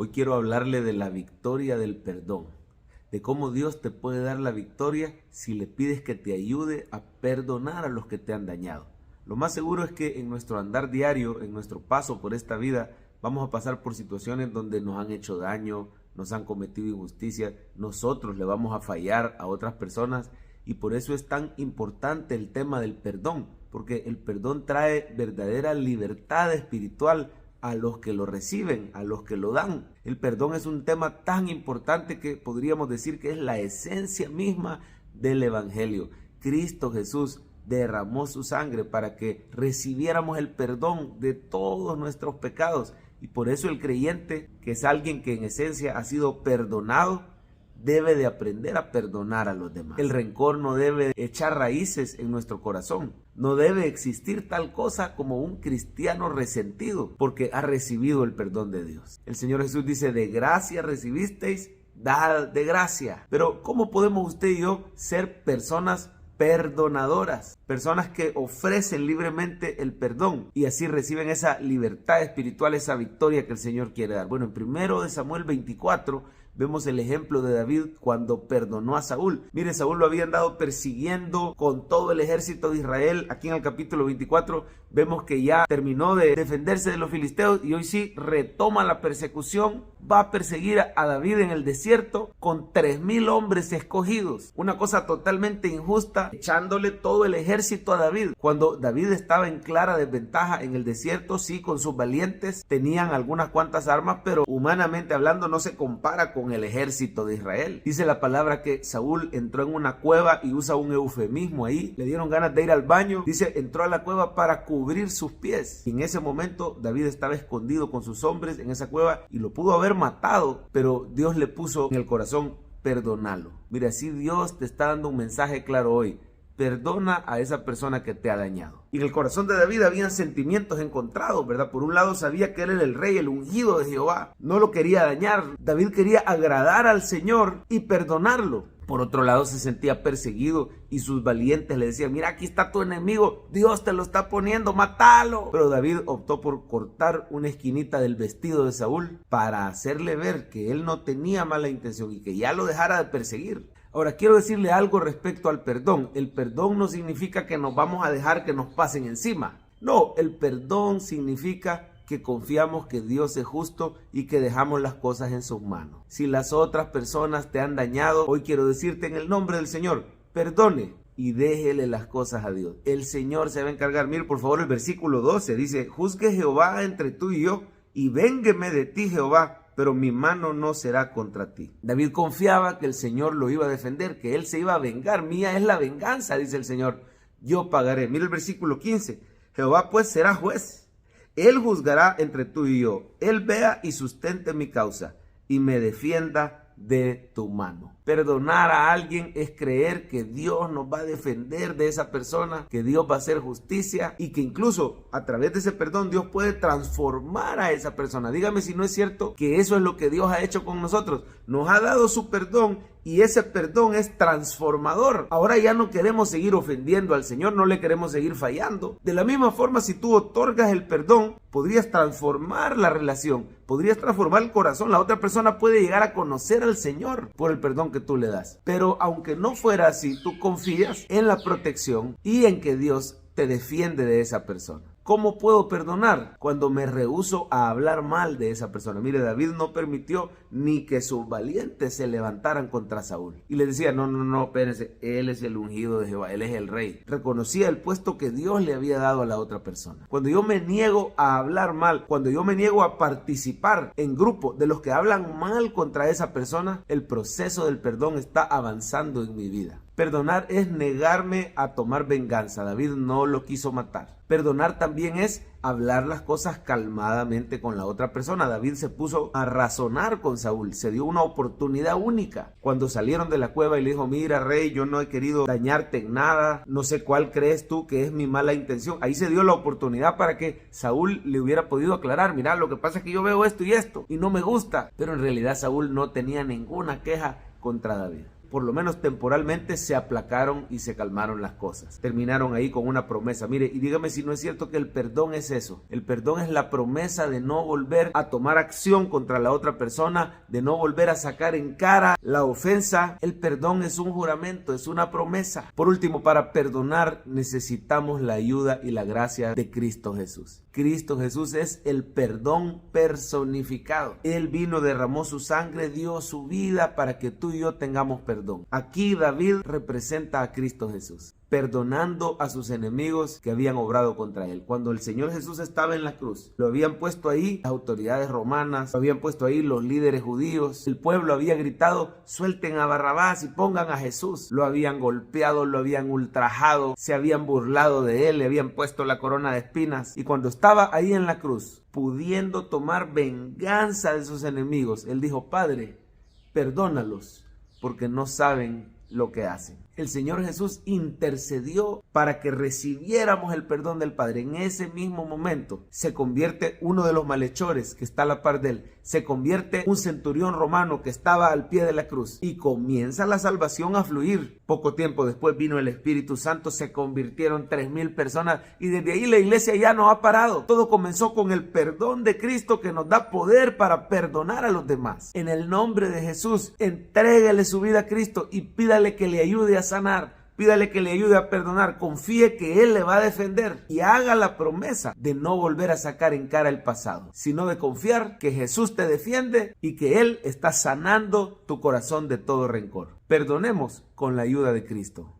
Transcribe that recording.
Hoy quiero hablarle de la victoria del perdón, de cómo Dios te puede dar la victoria si le pides que te ayude a perdonar a los que te han dañado. Lo más seguro es que en nuestro andar diario, en nuestro paso por esta vida, vamos a pasar por situaciones donde nos han hecho daño, nos han cometido injusticia, nosotros le vamos a fallar a otras personas y por eso es tan importante el tema del perdón, porque el perdón trae verdadera libertad espiritual a los que lo reciben, a los que lo dan. El perdón es un tema tan importante que podríamos decir que es la esencia misma del Evangelio. Cristo Jesús derramó su sangre para que recibiéramos el perdón de todos nuestros pecados. Y por eso el creyente, que es alguien que en esencia ha sido perdonado, debe de aprender a perdonar a los demás. El rencor no debe echar raíces en nuestro corazón. No debe existir tal cosa como un cristiano resentido, porque ha recibido el perdón de Dios. El Señor Jesús dice, de gracia recibisteis, dad de gracia. Pero ¿cómo podemos usted y yo ser personas perdonadoras? Personas que ofrecen libremente el perdón y así reciben esa libertad espiritual, esa victoria que el Señor quiere dar. Bueno, en 1 Samuel 24 vemos el ejemplo de David cuando perdonó a Saúl. Mire, Saúl lo había andado persiguiendo con todo el ejército de Israel. Aquí en el capítulo 24 vemos que ya terminó de defenderse de los filisteos y hoy sí retoma la persecución. Va a perseguir a David en el desierto con 3,000 hombres escogidos. Una cosa totalmente injusta, echándole todo el ejército a David. Cuando David estaba en clara desventaja en el desierto, sí, con sus valientes, tenían algunas cuantas armas, pero humanamente hablando no se compara con el ejército de Israel. Dice la palabra que Saúl entró en una cueva y usa un eufemismo ahí. Le dieron ganas de ir al baño. Dice, entró a la cueva para cubrir sus pies. Y en ese momento David estaba escondido con sus hombres en esa cueva y lo pudo haber matado, pero Dios le puso en el corazón, perdonarlo. Mira, así Dios te está dando un mensaje claro hoy. Perdona a esa persona que te ha dañado. Y en el corazón de David habían sentimientos encontrados, ¿verdad? Por un lado sabía que él era el rey, el ungido de Jehová. No lo quería dañar. David quería agradar al Señor y perdonarlo. Por otro lado se sentía perseguido y sus valientes le decían, mira, aquí está tu enemigo, Dios te lo está poniendo, mátalo. Pero David optó por cortar una esquinita del vestido de Saúl para hacerle ver que él no tenía mala intención y que ya lo dejara de perseguir. Ahora, quiero decirle algo respecto al perdón. El perdón no significa que nos vamos a dejar que nos pasen encima. No, el perdón significa que confiamos que Dios es justo y que dejamos las cosas en sus manos. Si las otras personas te han dañado, hoy quiero decirte en el nombre del Señor, perdone y déjele las cosas a Dios. El Señor se va a encargar. Mire, por favor, el versículo 12 dice, juzgue Jehová entre tú y yo y véngueme de ti, Jehová, pero mi mano no será contra ti. David confiaba que el Señor lo iba a defender, que él se iba a vengar. Mía es la venganza, dice el Señor. Yo pagaré. Mira el versículo 15. Jehová pues será juez. Él juzgará entre tú y yo. Él vea y sustente mi causa y me defienda de tu mano. Perdonar a alguien es creer que Dios nos va a defender de esa persona, que Dios va a hacer justicia y que incluso a través de ese perdón Dios puede transformar a esa persona. Dígame si no es cierto que eso es lo que Dios ha hecho con nosotros. Nos ha dado su perdón y ese perdón es transformador. Ahora ya no queremos seguir ofendiendo al Señor, no le queremos seguir fallando. De la misma forma, si tú otorgas el perdón, podrías transformar la relación, podrías transformar el corazón. La otra persona puede llegar a conocer al Señor por el perdón que tú le das. Pero aunque no fuera así, tú confías en la protección y en que Dios te defiende de esa persona. ¿Cómo puedo perdonar? Cuando me rehúso a hablar mal de esa persona. Mire, David no permitió ni que sus valientes se levantaran contra Saúl. Y le decía, no, espérense, él es el ungido de Jehová, él es el rey. Reconocía el puesto que Dios le había dado a la otra persona. Cuando yo me niego a hablar mal, cuando yo me niego a participar en grupo de los que hablan mal contra esa persona, el proceso del perdón está avanzando en mi vida. Perdonar es negarme a tomar venganza. David no lo quiso matar. Perdonar también es hablar las cosas calmadamente con la otra persona. David se puso a razonar con Saúl, se dio una oportunidad única. Cuando salieron de la cueva y le dijo, mira rey, yo no he querido dañarte en nada, no sé cuál crees tú que es mi mala intención. Ahí se dio la oportunidad para que Saúl le hubiera podido aclarar, mira, lo que pasa es que yo veo esto y no me gusta. Pero en realidad Saúl no tenía ninguna queja contra David. por lo menos temporalmente, se aplacaron y se calmaron las cosas. Terminaron ahí con una promesa. Mire, y dígame si no es cierto que el perdón es eso. El perdón es la promesa de no volver a tomar acción contra la otra persona, de no volver a sacar en cara la ofensa. El perdón es un juramento, es una promesa. Por último, para perdonar necesitamos la ayuda y la gracia de Cristo Jesús. Cristo Jesús es el perdón personificado. Él vino, derramó su sangre, dio su vida para que tú y yo tengamos perdón. Aquí David representa a Cristo Jesús, perdonando a sus enemigos que habían obrado contra él. Cuando el Señor Jesús estaba en la cruz, lo habían puesto ahí las autoridades romanas, lo habían puesto ahí los líderes judíos, el pueblo había gritado: suelten a Barrabás y pongan a Jesús. Lo habían golpeado, lo habían ultrajado, se habían burlado de él, le habían puesto la corona de espinas, y cuando estaba ahí en la cruz, pudiendo tomar venganza de sus enemigos, él dijo: Padre, perdónalos, porque no saben lo que hacen. El Señor Jesús intercedió para que recibiéramos el perdón del Padre. En ese mismo momento se convierte uno de los malhechores que está a la par de él, se convierte un centurión romano que estaba al pie de la cruz, y comienza la salvación a fluir. Poco tiempo después vino el Espíritu Santo, se convirtieron 3,000 personas, y desde ahí la iglesia ya no ha parado. Todo comenzó con el perdón de Cristo, que nos da poder para perdonar a los demás. En el nombre de Jesús, entrégale su vida a Cristo y pídale que le ayude a sanar. Pídale que le ayude a perdonar, confíe que Él le va a defender y haga la promesa de no volver a sacar en cara el pasado, sino de confiar que Jesús te defiende y que Él está sanando tu corazón de todo rencor. Perdonemos con la ayuda de Cristo.